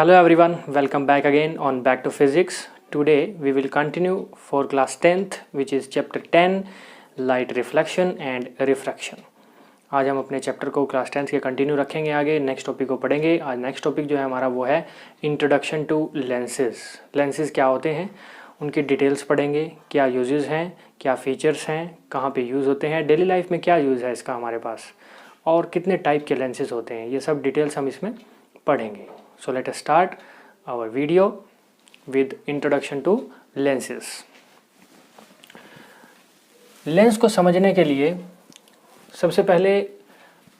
Hello everyone, welcome back again on Back to Physics. Today we will continue for class 10th which is chapter 10 light reflection and refraction. आज हम अपने chapter को class 10th के continue रखेंगे, आगे next topic को पढ़ेंगे। आज नेक्स्ट टॉपिक जो है हमारा वो है इंट्रोडक्शन टू लेंसेज। लेंसेज क्या होते हैं, उनकी डिटेल्स पढ़ेंगे, क्या यूजेस हैं, क्या फीचर्स हैं, कहाँ पे यूज़ होते हैं, डेली लाइफ में क्या यूज़ है इसका हमारे पास, और कितने टाइप के लेंसेज होते हैं, ये सब डिटेल्स हम इसमें पढ़ेंगे। So let us start our video with introduction to lenses. Lens को समझने के लिए सबसे पहले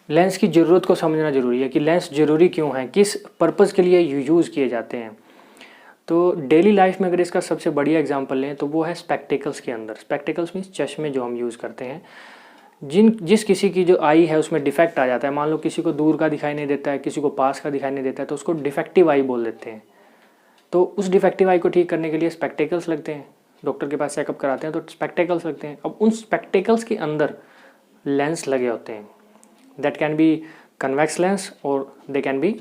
लेंस की ज़रूरत को समझना ज़रूरी है कि लेंस ज़रूरी क्यों है, किस पर्पज़ के लिए यूज़ किए जाते हैं। तो डेली लाइफ में अगर इसका सबसे बढ़िया एग्जांपल लें तो वो है स्पेक्टिकल्स के अंदर। स्पेक्टिकल्स मीन्स चश्मे जो हम यूज़ करते हैं। जिस किसी की जो आई है उसमें डिफेक्ट आ जाता है, मान लो किसी को दूर का दिखाई नहीं देता है, किसी को पास का दिखाई नहीं देता है, तो उसको डिफेक्टिव आई बोल देते हैं। तो उस डिफेक्टिव आई को ठीक करने के लिए स्पेक्टिकल्स लगते हैं, डॉक्टर के पास चेकअप कराते हैं तो स्पेक्टिकल्स लगते हैं। अब उन स्पेक्टिकल्स के अंदर लेंस लगे होते हैं, that can be convex lens और they can be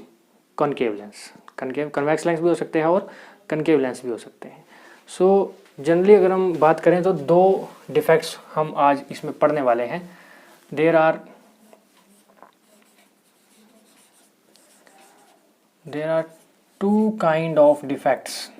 concave lens. Convex lens भी हो सकते हैं और कनकेव लेंस भी हो सकते हैं। सो जनरली अगर हम बात करें तो दो डिफेक्ट्स हम आज इसमें पढ़ने वाले हैं। There are two kind of defects.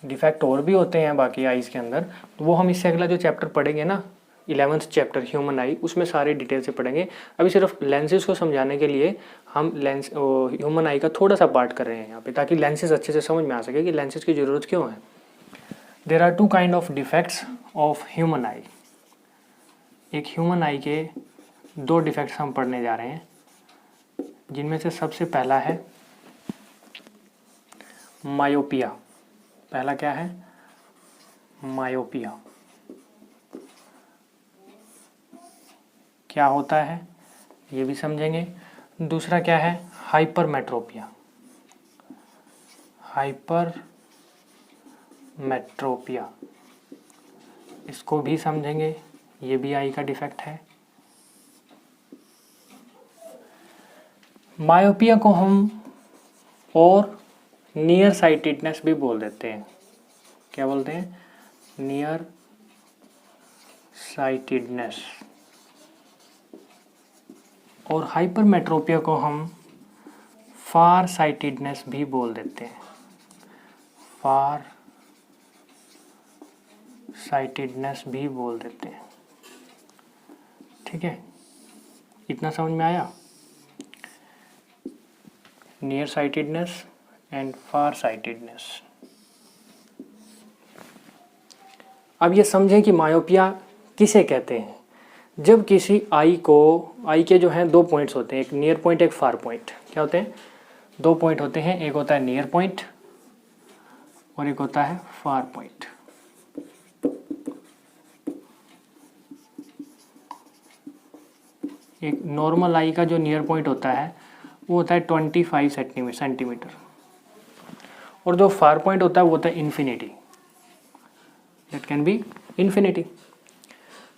Defect और भी होते हैं बाकी आईज के अंदर, तो वो हम इससे अगला जो चैप्टर पढ़ेंगे ना, 11th चैप्टर ह्यूमन आई, उसमें सारे डिटेल से पढ़ेंगे। अभी सिर्फ लेंसेज को समझाने के लिए हम ह्यूमन आई का थोड़ा सा पार्ट कर रहे हैं यहाँ पे, ताकि लेंसेज अच्छे से समझ में आ सके कि लेंसेज की ज़रूरत क्यों है। There are two kind of defects of human eye. एक ह्यूमन आई के दो डिफेक्ट्स हम पढ़ने जा रहे हैं, जिनमें से सबसे पहला है मायोपिया। पहला क्या है? मायोपिया। क्या होता है ये भी समझेंगे। दूसरा क्या है? हाइपरमेट्रोपिया। हाइपरमेट्रोपिया, इसको भी समझेंगे, ये भी आई का डिफेक्ट है। मायोपिया को हम और नियर साइटेडनेस भी बोल देते हैं। क्या बोलते हैं? Near sightedness. और हाइपरमेट्रोपिया को हम फार साइटेडनेस भी बोल देते हैं। फार साइटेडनेस भी बोल देते हैं। ठीक है, इतना समझ में आया? Near sightedness and far sightedness. अब ये समझें कि मायोपिया किसे कहते हैं। जब किसी आई के जो हैं दो पॉइंट्स होते हैं, एक नियर पॉइंट एक फार पॉइंट। क्या होते हैं? दो पॉइंट होते हैं, एक होता है नियर पॉइंट और एक होता है फार पॉइंट। एक नॉर्मल आई का जो नियर पॉइंट होता है वो होता है 25 सेंटीमीटर, और जो फार पॉइंट होता है वो होता है infinity. That can be infinity.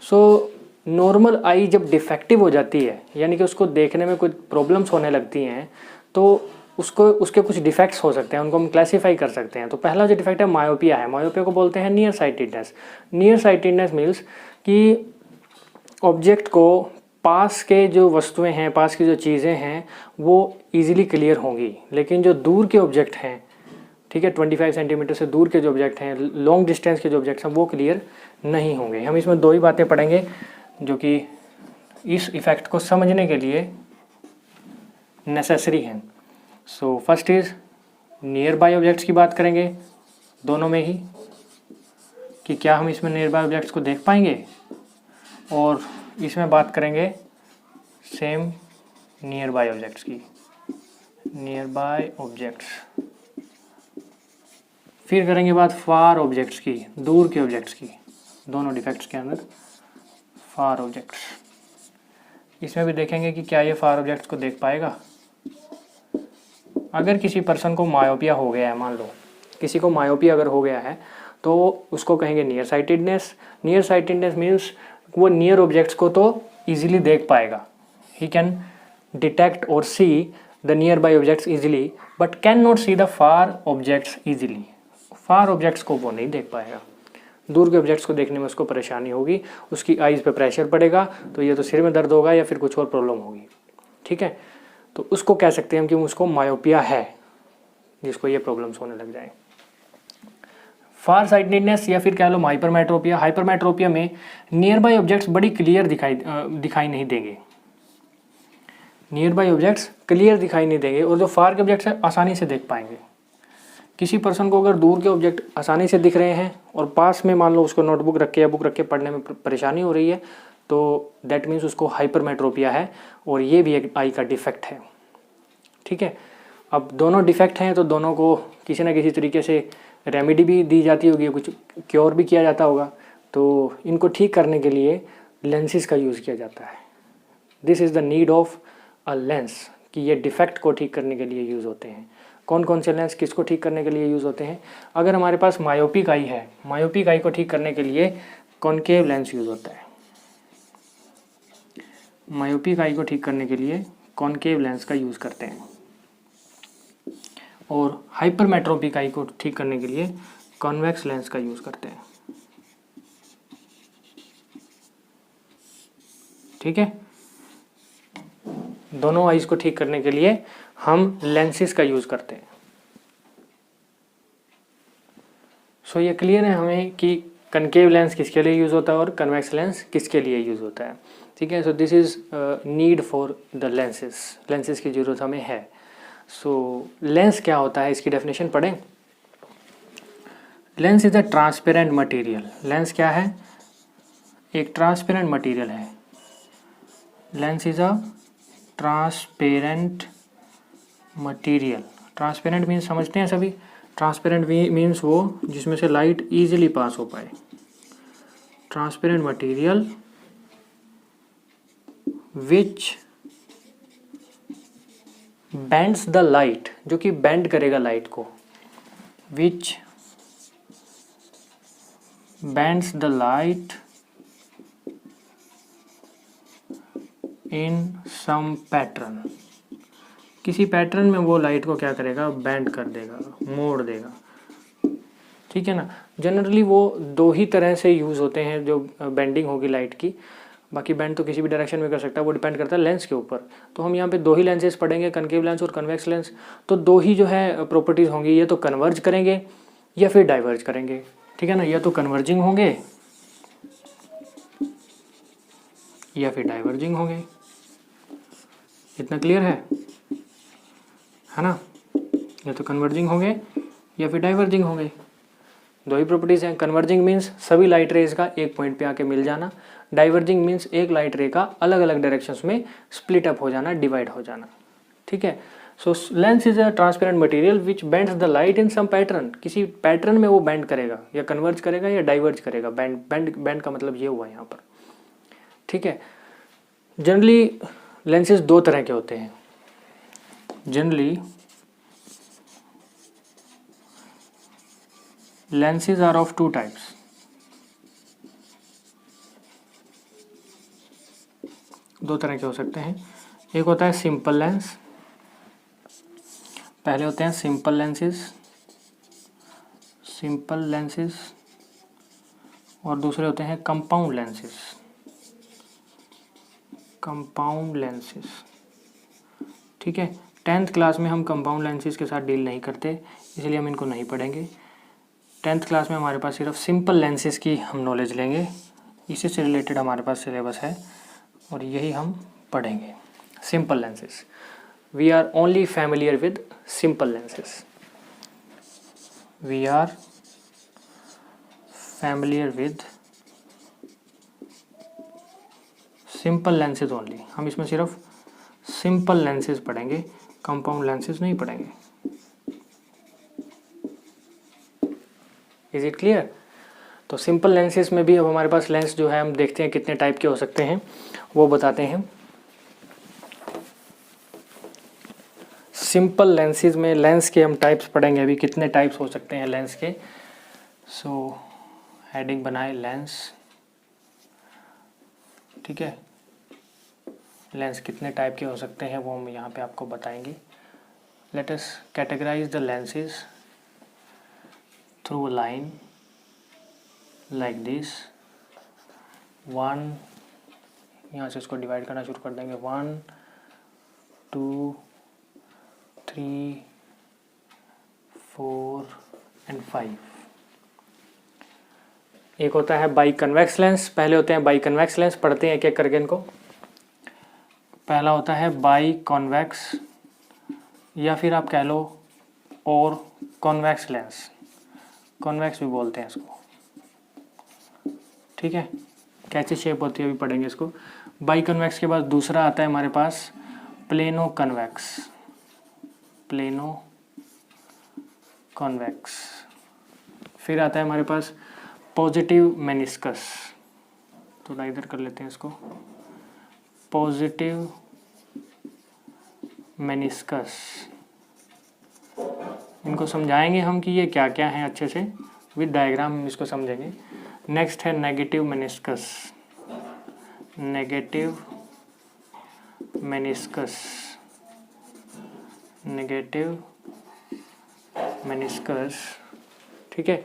So normal eye जब डिफेक्टिव हो जाती है, यानी कि उसको देखने में कुछ प्रॉब्लम्स होने लगती हैं, तो उसके कुछ डिफेक्ट्स हो सकते हैं, उनको हम क्लासीफाई कर सकते हैं। तो पहला जो डिफेक्ट है मायोपिया है। मायोपिया को बोलते हैं near sightedness. Near sightedness means कि ऑब्जेक्ट को पास के जो वस्तुएं हैं, पास की जो चीज़ें हैं वो इजीली क्लियर होंगी, लेकिन जो दूर के ऑब्जेक्ट हैं, ठीक है, 25 सेंटीमीटर से दूर के जो ऑब्जेक्ट हैं, लॉन्ग डिस्टेंस के जो ऑब्जेक्ट्स हैं, वो क्लियर नहीं होंगे। हम इसमें दो ही बातें पढ़ेंगे जो कि इस इफ़ेक्ट को समझने के लिए नेसेसरी हैं। So first is near by objects की बात करेंगे दोनों में ही, कि क्या हम इसमें नियर बाय ऑब्जेक्ट्स को देख पाएंगे, और इसमें बात करेंगे सेम नियर बाय ऑब्जेक्ट्स की, नियर बाय ऑब्जेक्ट्स। फिर करेंगे बात फार ऑब्जेक्ट्स की, दूर के ऑब्जेक्ट्स की, दोनों डिफेक्ट्स के अंदर फार ऑब्जेक्ट्स। इसमें भी देखेंगे कि क्या ये फार ऑब्जेक्ट्स को देख पाएगा। अगर किसी पर्सन को मायोपिया हो गया है, मान लो किसी को मायोपिया अगर हो गया है, तो उसको कहेंगे near sightedness. Near sightedness means वो नियर ऑब्जेक्ट्स को तो इजीली देख पाएगा, ही कैन डिटेक्ट और see the near by objects easily but can not see the far objects easily. Far objects को वो नहीं देख पाएगा, दूर के ऑब्जेक्ट्स को देखने में उसको परेशानी होगी, उसकी आइज़ पे प्रेशर पड़ेगा, तो ये तो सिर में दर्द होगा या फिर कुछ और प्रॉब्लम होगी। ठीक है, तो उसको कह सकते हैं हम कि उसको मायोपिया है, जिसको ये प्रॉब्लम्स होने लग जाए। फार साइटेडनेस या फिर कह लो हाइपरमेट्रोपिया। हाइपरमेट्रोपिया में नियर बाई ऑब्जेक्ट्स बड़ी क्लियर दिखाई नहीं देंगे, नियर बाई ऑब्जेक्ट्स क्लियर दिखाई नहीं देंगे, और जो फार के ऑब्जेक्ट्स हैं आसानी से देख पाएंगे। किसी पर्सन को अगर दूर के ऑब्जेक्ट आसानी से दिख रहे हैं और पास में मान लो उसको नोटबुक रख के या बुक रख के पढ़ने में परेशानी हो रही है, तो दैट मीन्स उसको हाइपरमेट्रोपिया है, और ये भी एक आई का डिफेक्ट है। ठीक है, अब दोनों डिफेक्ट हैं तो दोनों को किसी न किसी तरीके से रेमेडी भी दी जाती होगी, कुछ क्योर भी किया जाता होगा, तो इनको ठीक करने के लिए लेंसेज का यूज़ किया जाता है। This is the need of a lens, कि ये डिफेक्ट को ठीक करने के लिए यूज़ होते हैं। कौन कौन से लेंस किसको ठीक करने के लिए यूज़ होते हैं? अगर हमारे पास मायोपिक आई है, मायोपिक आई को ठीक करने के लिए कॉनकेव लेंस यूज़ होता है। मायोपिक आई को ठीक करने के लिए कॉनकेव लेंस का यूज़ करते हैं, और हाइपरमेट्रोपिक आई को ठीक करने के लिए कॉन्वेक्स लेंस का यूज़ करते हैं। ठीक है, दोनों आइज को ठीक करने के लिए हम लेंसेज का यूज़ करते हैं। सो ये क्लियर है हमें कि कनकेव लेंस किसके लिए यूज़ होता है और कन्वेक्स लेंस किसके लिए यूज़ होता है। ठीक है, so this is need for the lenses, lenses की ज़रूरत हमें है। सो लेंस क्या होता है, इसकी डेफिनेशन पढ़ें। Lens is a transparent material. Lens क्या है? एक ट्रांसपेरेंट मटेरियल है। Lens is a transparent material. Transparent means समझते हैं सभी, ट्रांसपेरेंट मीन्स वो जिसमें से लाइट इजीली पास हो पाए। Transparent material which bends the light, जो कि बेंड करेगा लाइट को, which bends the light in some pattern. किसी पैटर्न में वो लाइट को क्या करेगा? बेंड कर देगा, मोड़ देगा। ठीक है ना। जनरली वो दो ही तरह से यूज़ होते हैं जो बेंडिंग होगी लाइट की, बाकी बेंड तो किसी भी डायरेक्शन में कर सकता है, वो डिपेंड करता है लेंस के ऊपर। तो हम यहाँ पे दो ही लेंसेज पढ़ेंगे, कनकेव लेंस और कन्वेक्स लेंस। तो दो ही जो है प्रॉपर्टीज़ होंगी, ये तो कन्वर्ज करेंगे या फिर डाइवर्ज करेंगे। ठीक है ना, या तो कन्वर्जिंग होंगे या फिर डाइवर्जिंग होंगे। इतना क्लियर है ना? या तो कन्वर्जिंग होंगे या फिर डाइवर्जिंग होंगे। दो ही प्रॉपर्टीज़ हैं। कन्वर्जिंग मीन्स सभी लाइट रेज का एक पॉइंट पे आके मिल जाना, डाइवर्जिंग मीन्स एक लाइट रे का अलग अलग डायरेक्शंस में स्प्लिट अप हो जाना, डिवाइड हो जाना। ठीक है, so lens is a transparent material which bends the light in some pattern. किसी पैटर्न में वो बेंड करेगा, या कन्वर्ज करेगा या डाइवर्ज करेगा। बेंड का मतलब ये हुआ यहाँ पर। ठीक है, जनरली लेंसेज दो तरह के होते हैं। Generally lenses are of two types. दो तरह के हो सकते हैं। एक होता है सिंपल लेंस, पहले होते हैं सिंपल लेंसेज, और दूसरे होते हैं कंपाउंड लेंसेज। ठीक है, 10th क्लास में हम कंपाउंड लेंसेज के साथ डील नहीं करते, इसलिए हम इनको नहीं पढ़ेंगे। 10th क्लास में हमारे पास सिर्फ सिंपल लेंसेज की हम नॉलेज लेंगे, इसी से रिलेटेड हमारे पास सिलेबस है और यही हम पढ़ेंगे। Simple lenses, we are only familiar with simple lenses, we are familiar with simple lenses only. हम इसमें सिर्फ सिंपल लेंसेज पढ़ेंगे, कंपाउंड लेंसेज नहीं पढ़ेंगे। Is it clear? तो सिंपल लेंसेज में भी अब हमारे पास लेंस जो है हम देखते हैं कितने टाइप के हो सकते हैं, वो बताते हैं। सिंपल लेंसेज में लेंस के हम टाइप्स पढ़ेंगे अभी, कितने टाइप्स हो सकते हैं लेंस के। सो हेडिंग बनाए लेंस। ठीक है, लेंस कितने टाइप के हो सकते हैं वो हम यहाँ पे आपको बताएंगे। Let us categorise the lenses through a line like this. 1, यहाँ से इसको डिवाइड करना शुरू कर देंगे। 1 2 3 4 एंड 5। एक होता है बाई कन्वेक्स लेंस। पहले होते हैं बाई कन्वेक्स लेंस, पढ़ते हैं एक एक करके इनको। पहला होता है बाई कॉन्वेक्स, या फिर आप कह लो और कॉन्वेक्स लेंस, कॉन्वेक्स भी बोलते हैं इसको, ठीक है। कैसी शेप होती है अभी पढ़ेंगे इसको। बाई कन्वेक्स के बाद दूसरा आता है हमारे पास प्लेनो कन्वेक्स, प्लेनो कॉन्वेक्स। फिर आता है हमारे पास पॉजिटिव मेनिस्कस, थोड़ा इधर कर लेते हैं इसको, पॉजिटिव मेनिस्कस। इनको समझाएंगे हम कि ये क्या क्या है अच्छे से, विद डायग्राम हम इसको समझेंगे। नेक्स्ट है negative meniscus, negative meniscus, negative meniscus, ठीक है।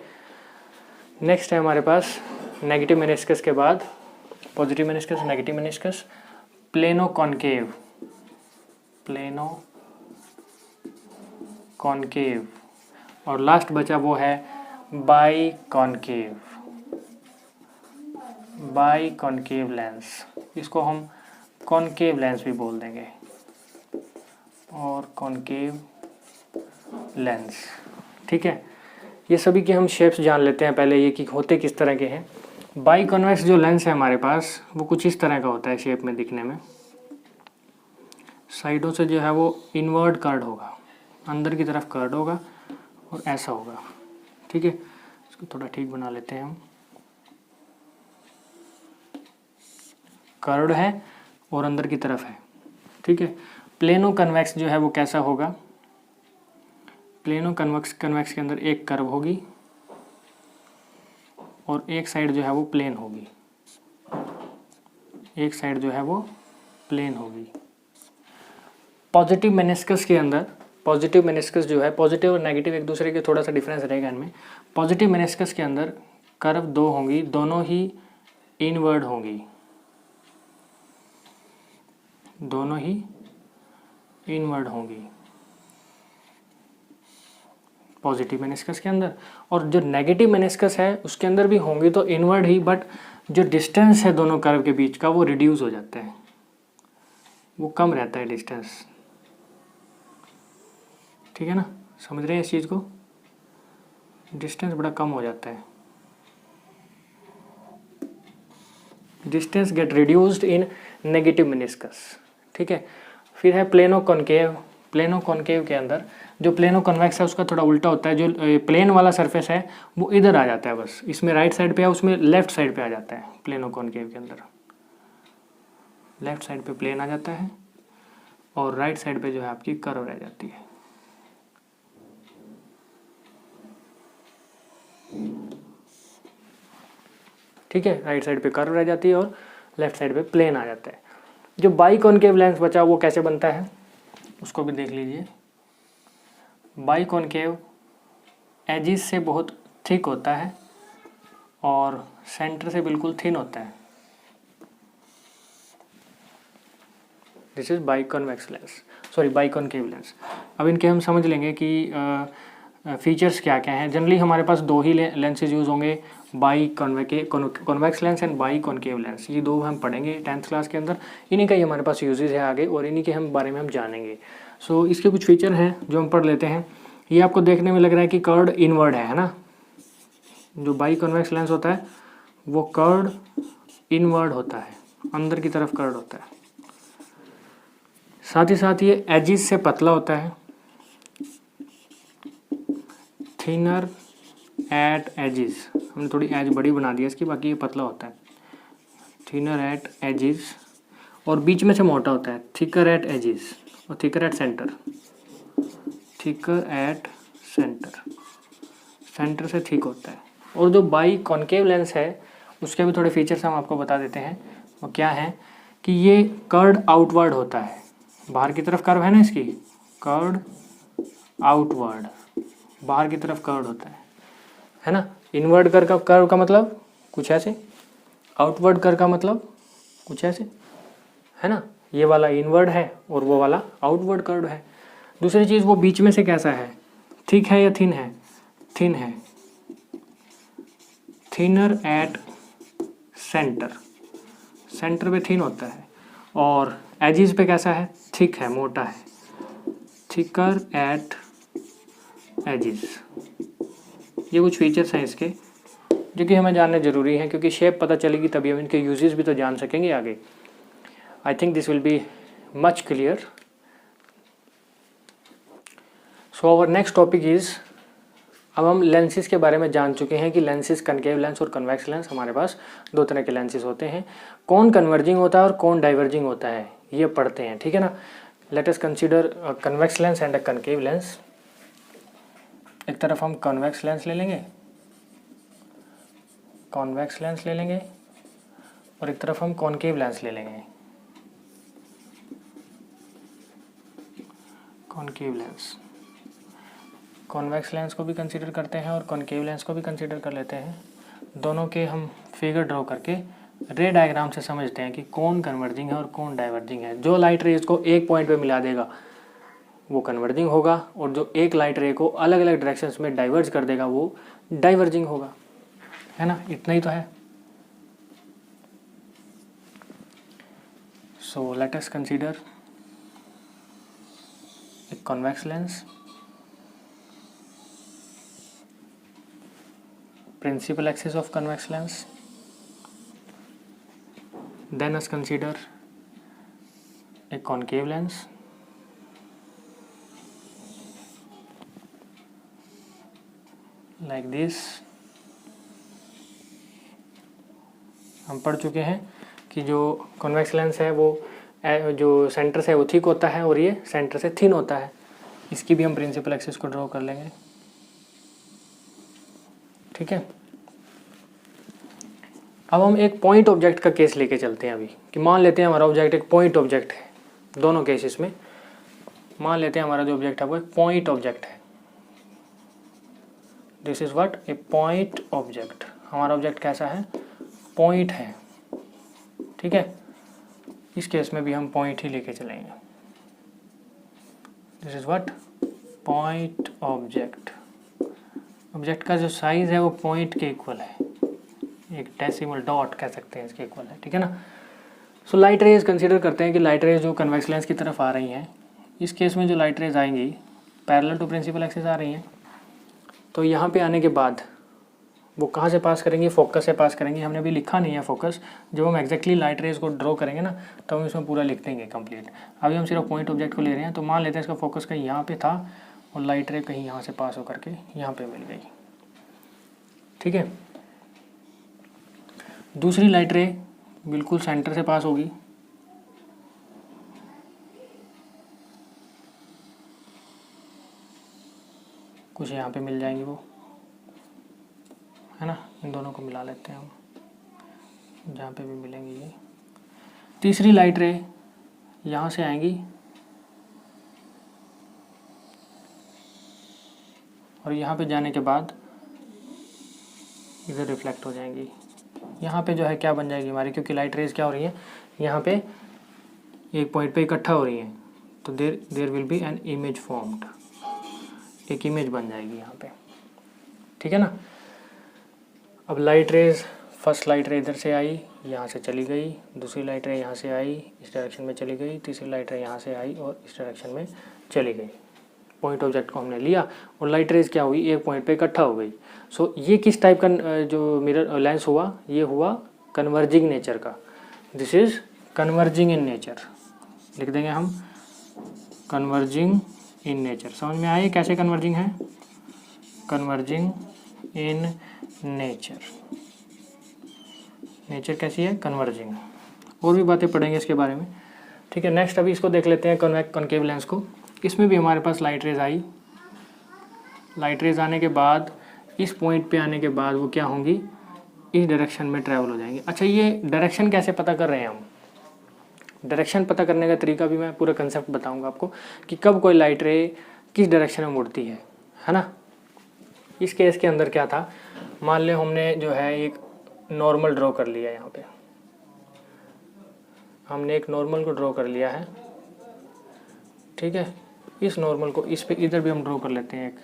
नेक्स्ट है हमारे पास नेगेटिव मेनिस्कस के बाद positive meniscus, negative meniscus, plano concave, plano concave, और लास्ट बचा वो है by concave, by concave lens. इसको हम कॉनकेव लेंस भी बोल देंगे, और कॉनकेव लेंस, ठीक है। ये सभी के हम शेप्स जान लेते हैं पहले, ये कि होते किस तरह के हैं। बाई कॉन्वेक्स जो लेंस है हमारे पास वो कुछ इस तरह का होता है शेप में, दिखने में। साइडों से जो है वो इनवर्ड कर्ड होगा, अंदर की तरफ कर्ड होगा और ऐसा होगा, ठीक है। इसको थोड़ा ठीक बना लेते हैं हम। कर्ड है और अंदर की तरफ है, ठीक है। प्लेनो कन्वेक्स जो है वो कैसा होगा, प्लेनो कन्वेक्स के अंदर एक कर्व होगी और एक साइड जो है वो प्लेन होगी, एक साइड जो है वो प्लेन होगी। पॉजिटिव मेनिस्कस के अंदर, पॉजिटिव मेनिस्कस जो है, पॉजिटिव और नेगेटिव एक दूसरे के थोड़ा सा डिफरेंस रहेगा इनमें। पॉजिटिव मेनिस्कस के अंदर कर्व दो होंगी, दोनों ही इनवर्ड होंगी, दोनों ही इनवर्ड होंगी पॉजिटिव मेनिस्कस के अंदर। और जो नेगेटिव मेनिस्कस है उसके अंदर भी होंगी तो इनवर्ड ही, बट जो डिस्टेंस है दोनों कर्व के बीच का वो रिड्यूस हो जाता है, वो कम रहता है डिस्टेंस, ठीक है ना। समझ रहे हैं इस चीज़ को, डिस्टेंस बड़ा कम हो जाता है, distance gate reduced in negative meniscus, ठीक है। फिर है प्लेनो कॉनकेव। प्लेनो कॉनकेव के अंदर जो प्लेनो कॉन्वेक्स है उसका थोड़ा उल्टा होता है, जो प्लेन वाला सरफेस है वो इधर आ जाता है, बस इसमें राइट साइड पे है, उसमें लेफ्ट साइड पे आ जाता है। प्लेनो कॉनकेव के अंदर लेफ्ट साइड पे प्लेन आ जाता है और राइट साइड पे जो है आपकी कर्व रह जाती है, ठीक है। राइट साइड पे कर्व रह जाती है और लेफ्ट साइड पे प्लेन आ जाता है। जो बाई कॉनकेव लेंस बचा वो कैसे बनता है उसको भी देख लीजिए। बाई कॉनकेव एजिस से बहुत थिक होता है और सेंटर से बिल्कुल थिन होता है। This is by convex lens, sorry by concave lens. अब इनके हम समझ लेंगे कि फीचर्स क्या क्या हैं। जनरली हमारे पास दो ही लेंसेज यूज़ होंगे, by convex lens and by concave lens. ये दो हम पढ़ेंगे 10th क्लास के अंदर, इन्हीं का ही हमारे पास यूजेज है आगे और इन्हीं के हम बारे में हम जानेंगे। सो इसके कुछ फीचर हैं जो हम पढ़ लेते हैं। ये आपको देखने में लग रहा है कि कर्ड इनवर्ड है ना। जो बाई कॉन्वेक्स लेंस होता है वो कर्ड इनवर्ड होता है, अंदर की तरफ कर्ड होता है। साथ ही साथ ये एजिस से पतला होता है, थिनर एट एजिस। हमने थोड़ी एज बड़ी बना दी है इसकी, बाकी ये पतला होता है, थिनर एट एजिस। और बीच में से मोटा होता है, थिकर एट एजिस और thicker at centre, thicker at centre, centre से थिक होता है। और जो बाई कॉनकेव लेंस है उसके भी थोड़े फीचर्स हम आपको बता देते हैं। वो क्या है कि ये कर्ड आउटवर्ड होता है, बाहर की तरफ कर्व है ना इसकी, कर्ड आउटवर्ड, बाहर की तरफ कर्व होता है ना। इनवर्ड कर्व का मतलब कुछ ऐसे, आउटवर्ड कर्व का मतलब कुछ ऐसे, है ना। ये वाला इनवर्ड है और वो वाला आउटवर्ड कर्व है। दूसरी चीज़, वो बीच में से कैसा है, थिक है या थिन है, थिन है, थिनर एट सेंटर, सेंटर पे थिन होता है, और एजिस पे कैसा है, थिक है, मोटा है, थिकर एट एजिस। ये कुछ फीचर्स हैं इसके जो कि हमें जानने ज़रूरी हैं, क्योंकि शेप पता चलेगी तभी हम इनके यूजेस भी तो जान सकेंगे आगे। I think this will be much clear. So our next topic is, अब हम लेंसेज के बारे में जान चुके हैं कि लेंसेज कनकेव लेंस और कन्वेक्स लेंस, हमारे पास दो तरह के लेंसेज होते हैं। कौन कन्वर्जिंग होता है और कौन डाइवर्जिंग होता है ये पढ़ते हैं, ठीक है ना। Let us consider convex lens and a concave lens. एक तरफ हम कन्वेक्स लेंस ले लेंगे, कॉन्वेक्स लेंस ले लेंगे, और एक तरफ हम कॉनकेव लेंस ले लेंगे, कॉनकेव लेंस। कॉन्वेक्स लेंस को भी कंसीडर करते हैं और कॉनकेव लेंस को भी कंसीडर कर लेते हैं। दोनों के हम फिगर ड्रॉ करके रे डायग्राम से समझते हैं कि कौन कन्वर्जिंग है और कौन डाइवर्जिंग है। जो लाइट रेज को एक पॉइंट पे मिला देगा वो कन्वर्जिंग होगा, और जो एक लाइट रे को अलग अलग डायरेक्शंस में डाइवर्ज कर देगा वो डाइवर्जिंग होगा, है ना। इतना ही तो है। So let us consider a convex lens, principal axis of convex lens. Then let's consider a concave lens, like this. हम पढ़ चुके हैं कि जो कॉन्वेक्स लेंस है वो जो सेंटर से वो थिक होता है और ये सेंटर से थिन होता है। इसकी भी हम प्रिंसिपल एक्सिस को ड्रॉ कर लेंगे, ठीक है। अब हम एक पॉइंट ऑब्जेक्ट का केस लेके चलते हैं अभी, कि मान लेते हैं हमारा ऑब्जेक्ट एक पॉइंट ऑब्जेक्ट है। दोनों केसेस में मान लेते हैं हमारा जो ऑब्जेक्ट है वो एक पॉइंट ऑब्जेक्ट है। This is what, A point object. हमारा ऑब्जेक्ट कैसा है, पॉइंट है, ठीक है। इस केस में भी हम पॉइंट ही लेके चलेंगे। This is what, point object. Object का जो साइज है वो पॉइंट के इक्वल है, एक डेसिमल डॉट कह सकते हैं इसके इक्वल है, ठीक है ना। सो लाइट रेज कंसीडर करते हैं कि लाइट रेज जो कन्वेक्स लेंस की तरफ आ रही हैं, इस केस में जो लाइट रेज आएंगी पैरेलल टू प्रिंसिपल एक्सिस आ रही हैं, तो यहाँ पे आने के बाद वो कहाँ से पास करेंगी, फोकस से पास करेंगी। हमने अभी लिखा नहीं है फोकस, जब हम एग्जैक्टली लाइट रेज को ड्रॉ करेंगे ना तो हम इसमें पूरा लिख देंगे कंप्लीट। अभी हम सिर्फ पॉइंट ऑब्जेक्ट को ले रहे हैं, तो मान लेते हैं इसका फोकस कहीं यहाँ पे था और लाइट रे कहीं यहाँ से पास होकर के यहाँ पे मिल गई, ठीक है। दूसरी लाइट रे बिल्कुल सेंटर से पास होगी, कुछ यहाँ पे मिल जाएंगी वो, है ना। इन दोनों को मिला लेते हैं हम, जहाँ पे भी मिलेंगी ये। तीसरी लाइट रे यहाँ से आएंगी और यहाँ पे जाने के बाद इधर रिफ्लेक्ट हो जाएंगी। यहाँ पे जो है क्या बन जाएगी हमारी, क्योंकि लाइट रेज क्या हो रही है यहाँ पे एक पॉइंट पे इकट्ठा हो रही हैं, तो there will be an image formed, एक इमेज बन जाएगी यहाँ पे, ठीक है ना। अब लाइट रेज, फर्स्ट लाइट रे इधर से आई, यहाँ से चली गई, दूसरी लाइट रे यहाँ से आई, इस डायरेक्शन में चली गई, तीसरी लाइट रे यहाँ से आई और इस डायरेक्शन में चली गई। पॉइंट ऑब्जेक्ट को हमने लिया और लाइट रेज क्या हुई, एक पॉइंट पे इकट्ठा हो गई। सो ये किस टाइप का जो मिरर लेंस हुआ, ये हुआ कन्वर्जिंग नेचर का। This is converging in nature, लिख देंगे हम कन्वर्जिंग इन नेचर। समझ में आए कैसे कन्वर्जिंग है, कन्वर्जिंग इन नेचर। नेचर कैसी है, कन्वर्जिंग। और भी बातें पढ़ेंगे इसके बारे में, ठीक है। नेक्स्ट अभी इसको देख लेते हैं कॉनकेव लेंस को। इसमें भी हमारे पास लाइट रेज आई, लाइट रेज आने के बाद इस पॉइंट पे आने के बाद वो क्या होंगी, इस डायरेक्शन में ट्रैवल हो जाएंगे। अच्छा, ये डायरेक्शन कैसे पता कर रहे हैं हम, डायरेक्शन पता करने का तरीका भी मैं पूरा कंसेप्ट बताऊंगा आपको कि कब कोई लाइट रे किस डायरेक्शन में मुड़ती है ना। इस केस के अंदर क्या था, मान लें हमने जो है एक नॉर्मल ड्रॉ कर लिया, यहाँ पे हमने एक नॉर्मल को ड्रॉ कर लिया है, ठीक है। इस नॉर्मल को इस पे इधर भी हम ड्रॉ कर लेते हैं एक।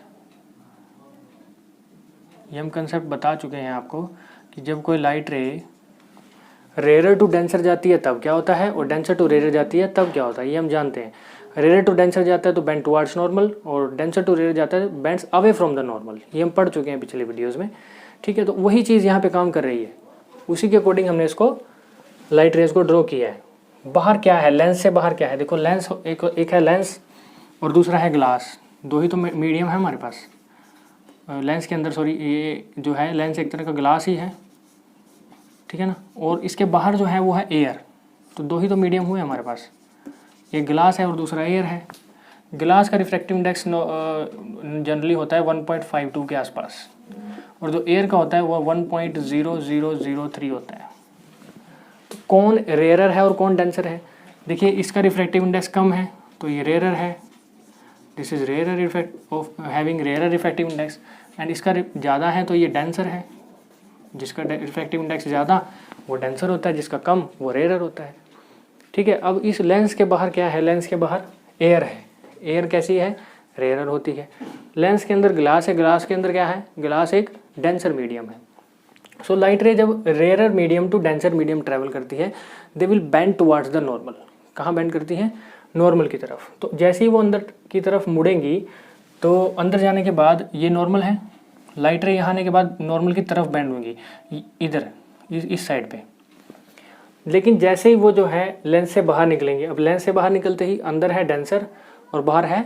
ये हम कंसेप्ट बता चुके हैं आपको कि जब कोई लाइट रे रेयर टू डेंसर जाती है तब क्या होता है, और डेंसर टू रेयर जाती है तब क्या होता है, ये हम जानते हैं। रेयर टू डेंसर जाता है तो बेंड टुवर्ड्स नॉर्मल, और डेंसर टू रेयर जाता है bends away from the normal. ये हम पढ़ चुके हैं पिछले वीडियोस में, ठीक है। तो वही चीज़ यहाँ पे काम कर रही है, उसी के अकॉर्डिंग हमने इसको लाइट रेज को ड्रॉ किया है। बाहर क्या है, लेंस से बाहर क्या है, देखो लेंस एक है लेंस और दूसरा है ग्लास, दो ही तो मीडियम है हमारे पास लेंस के अंदर, सॉरी ये जो है लेंस एक तरह का ग्लास ही है, ठीक है ना। और इसके बाहर जो है वो है एयर, तो दो ही तो मीडियम हुए हमारे पास, एक ग्लास है और दूसरा एयर है। ग्लास का रिफ्रैक्टिव इंडेक्स जनरली होता है 1.52 के आसपास, और जो एयर का होता है वो 1.0003 होता है। तो कौन रेयरर है और कौन डेंसर है, देखिए इसका रिफ्रैक्टिव इंडेक्स कम है तो ये रेयरर है, this is rarer effect of having rarer refractive index, and इसका ज़्यादा है तो ये डेंसर है, जिसका रिफ्रैक्टिव इंडेक्स ज़्यादा वो डेंसर होता है, जिसका कम वो रेयरर होता है, ठीक है। अब इस लेंस के बाहर क्या है, लेंस के बाहर एयर है, एयर कैसी है, रेयरर होती है। लेंस के अंदर ग्लास है, ग्लास के अंदर क्या है, ग्लास एक डेंसर मीडियम है। सो लाइट रे जब rarer medium to denser medium travel करती है, they will bend towards the normal. कहाँ बेंड करती है, नॉर्मल की तरफ। तो जैसे ही वो अंदर की तरफ मुड़ेंगी तो अंदर जाने के बाद ये नॉर्मल है, लाइट रे यहाँ आने के बाद नॉर्मल की तरफ बेंड होंगी इधर इस साइड पे। लेकिन जैसे ही वो जो है लेंस से बाहर निकलेंगे, अब लेंस से बाहर निकलते ही अंदर है डेंसर और बाहर है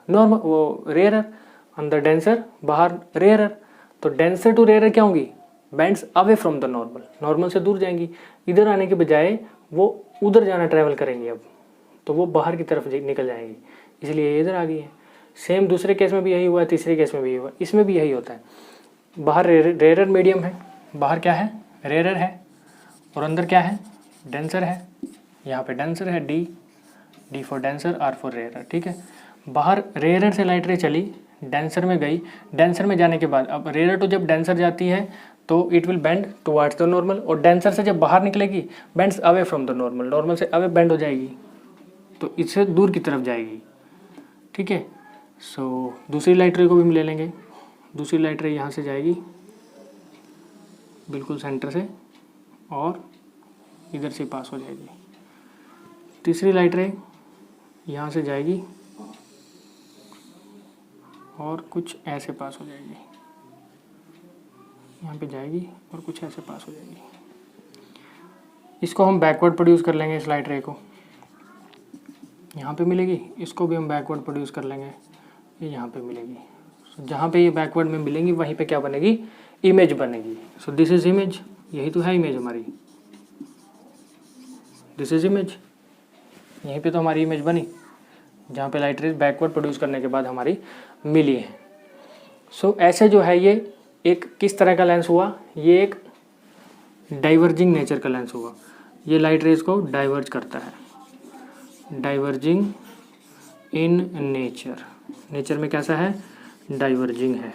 नॉर्मल वो रेयरर, अंदर डेंसर बाहर रेयरर, तो डेंसर टू रेयरर क्या होंगी, bands away from the normal, normal से दूर जाएंगी। इधर आने के बजाय वो उधर जाना ट्रैवल करेंगी, अब तो वो बाहर की तरफ निकल जाएंगी, इसलिए इधर आ गई है। सेम दूसरे केस में भी यही हुआ है, तीसरे केस में भी यही हुआ, इसमें भी यही होता है। बाहर रेयरर मीडियम है, बाहर क्या है, रेयरर है, और अंदर क्या है, डेंसर है। यहाँ पे डेंसर है, D for denser, R for rarer, ठीक है। बाहर रेयरर से लाइट रे चली, डेंसर में गई, डेंसर में जाने के बाद अब रेयरर टू जब डेंसर जाती है तो it will bend towards the normal, और डेंसर से जब बाहर निकलेगी bends away from the normal, normal से अवे बेंड हो जाएगी, तो इससे दूर की तरफ जाएगी, ठीक है। सो दूसरी लाइट रे को भी हम ले लेंगे। दूसरी लाइट रे यहाँ से जाएगी बिल्कुल सेंटर से और इधर से पास हो जाएगी। तीसरी लाइट रे यहाँ से जाएगी और कुछ ऐसे पास हो जाएगी, यहाँ पे जाएगी और कुछ ऐसे पास हो जाएगी। इसको हम बैकवर्ड प्रोड्यूस कर लेंगे, इस लाइट रे को यहाँ पे मिलेगी, इसको भी हम बैकवर्ड प्रोड्यूस कर लेंगे, ये यहाँ पे मिलेगी। सो जहाँ पे ये बैकवर्ड में मिलेंगी वहीं पे क्या बनेगी, इमेज बनेगी। सो दिस इज इमेज, यही तो है इमेज हमारी, दिस इज इमेज, यहीं पे तो हमारी इमेज बनी जहाँ पे लाइट रेज बैकवर्ड प्रोड्यूस करने के बाद हमारी मिली है। सो ऐसे जो है ये एक किस तरह का लेंस हुआ, ये एक डाइवर्जिंग नेचर का लेंस हुआ, ये लाइट रेज को डाइवर्ज करता है, डाइवर्जिंग इन नेचर, नेचर में कैसा है, डाइवर्जिंग है।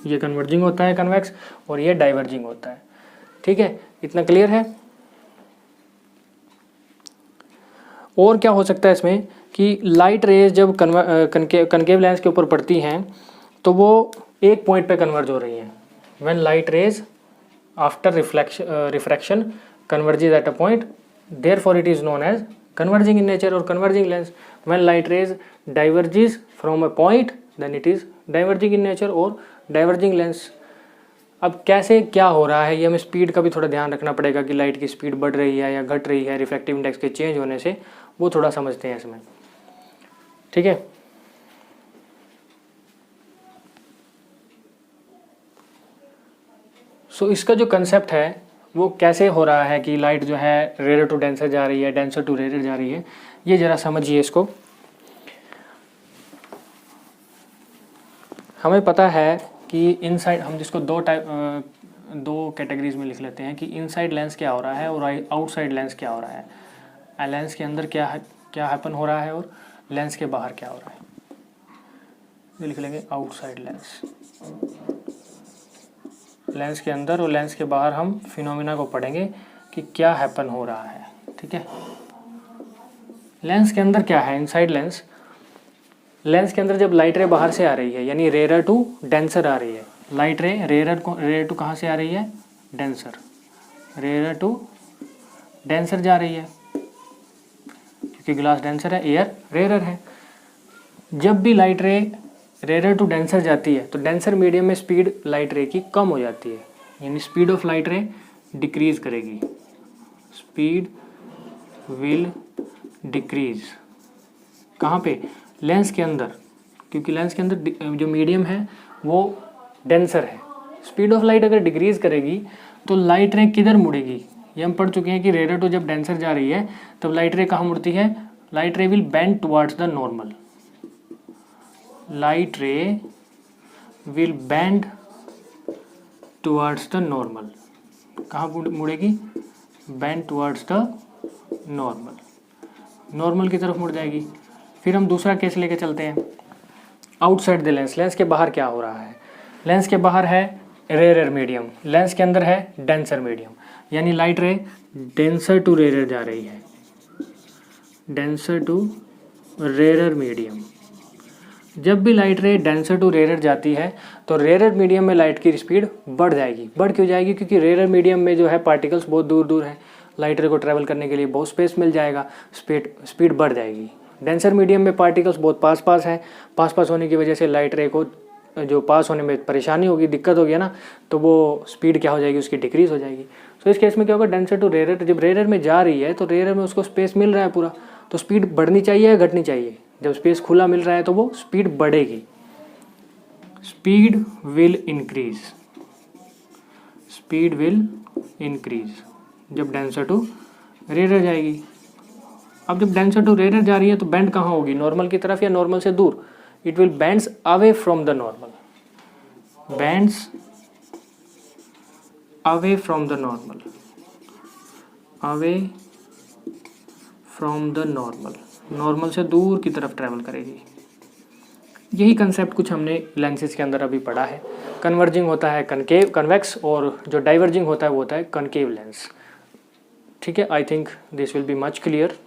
ये कन्वर्जिंग होता है कन्वेक्स, और ये डाइवर्जिंग होता है, ठीक है। इतना क्लियर है। और क्या हो सकता है इसमें कि लाइट रेज जब कनकेव लेंस के ऊपर पड़ती हैं तो वो एक पॉइंट पे कन्वर्ज हो रही हैं। When light rays after refraction converges at a point, therefore it is known as converging in nature or converging lens. When light rays diverges from a point, then it is diverging in nature or diverging lens. अब कैसे क्या हो रहा है, ये हमें speed का भी थोड़ा ध्यान रखना पड़ेगा कि लाइट की स्पीड बढ़ रही है या घट रही है रिफ्रैक्टिव इंडेक्स के चेंज होने से, वो थोड़ा समझते हैं इसमें, ठीक है। सो इसका जो कंसेप्ट है वो कैसे हो रहा है कि लाइट जो है रेयर टू डेंसर जा रही है, डेंसर टू रेयर जा रही है, ये ज़रा समझिए इसको। हमें पता है कि इनसाइड, हम जिसको दो कैटेगरीज में लिख लेते हैं कि इनसाइड लेंस क्या हो रहा है और आउटसाइड लेंस क्या हो रहा है। लेंस के अंदर क्या हैपन हो रहा है और लेंस के बाहर क्या हो रहा है। ये लिख लेंगे आउटसाइड लेंस। लेंस के अंदर और लेंस के बाहर हम फिनोमिना को पढ़ेंगे कि क्या हैपन हो रहा है। ठीक है, लेंस के अंदर क्या है, इनसाइड लेंस। लेंस के अंदर जब लाइट रे बाहर से आ रही है यानी रेयर टू डेंसर आ रही है, लाइट रे रेयर टू कहाँ से आ रही है, डेंसर, रेयर टू डेंसर जा रही है क्योंकि ग्लास डेंसर है, एयर रेयर है। जब भी लाइट रे रेयर टू डेंसर जाती है तो डेंसर मीडियम में स्पीड लाइट रे की कम हो जाती है, यानी स्पीड ऑफ लाइट रे डिक्रीज करेगी, स्पीड विल डिक्रीज। कहाँ पे, लेंस के अंदर, क्योंकि लेंस के अंदर जो मीडियम है वो डेंसर है। स्पीड ऑफ लाइट अगर डिक्रीज करेगी तो लाइट रे किधर मुड़ेगी, ये हम पढ़ चुके हैं कि रेयर टू जब डेंसर जा रही है तब लाइट रे कहाँ मुड़ती है, light ray will bend towards the normal, light ray will bend towards the normal. कहाँ मुड़ेगी, bend towards the normal, normal की तरफ मुड़ जाएगी। फिर हम दूसरा केस लेके चलते हैं, आउटसाइड द लेंस। लेंस के बाहर क्या हो रहा है, लेंस के बाहर है रेयर मीडियम, लेंस के अंदर है डेंसर मीडियम, यानी light ray denser to rare जा रही है, डेंसर टू रेयर मीडियम। जब भी light ray denser to rare जाती है तो रेयर मीडियम में लाइट की स्पीड बढ़ जाएगी। बढ़ क्यों जाएगी, क्योंकि रेयर मीडियम में जो है पार्टिकल्स बहुत दूर दूर है, लाइट रे को ट्रैवल करने के लिए बहुत स्पेस मिल जाएगा, स्पीड बढ़ जाएगी। डेंसर मीडियम में पार्टिकल्स बहुत पास पास हैं, पास पास होने की वजह से लाइट रे को जो पास होने में परेशानी होगी, दिक्कत होगी ना, तो वो स्पीड क्या हो जाएगी, उसकी डिक्रीज हो जाएगी। तो इस केस में क्या होगा, डेंसर टू रेयर, जब रेयर में जा रही है तो रेयर में उसको स्पेस मिल रहा है पूरा, तो स्पीड बढ़नी चाहिए या घटनी चाहिए, जब स्पेस खुला मिल रहा है तो वो स्पीड बढ़ेगी, speed will increase, speed will increase जब डेंसर टू रेयर जाएगी। अब जब डेंसर टू रेयर जा रही है तो बेंड कहाँ होगी, नॉर्मल की तरफ या नॉर्मल से दूर, it will bends away from the normal, bends away from the normal, away from the normal, normal से दूर की तरफ ट्रैवल करेगी। यही कंसेप्ट कुछ हमने लेंसेज के अंदर अभी पढ़ा है। कन्वर्जिंग होता है कनकेव कन्वेक्स, और जो डाइवर्जिंग होता है वो होता है कनकेव लेंस। ठीक है, आई think this will be much clear.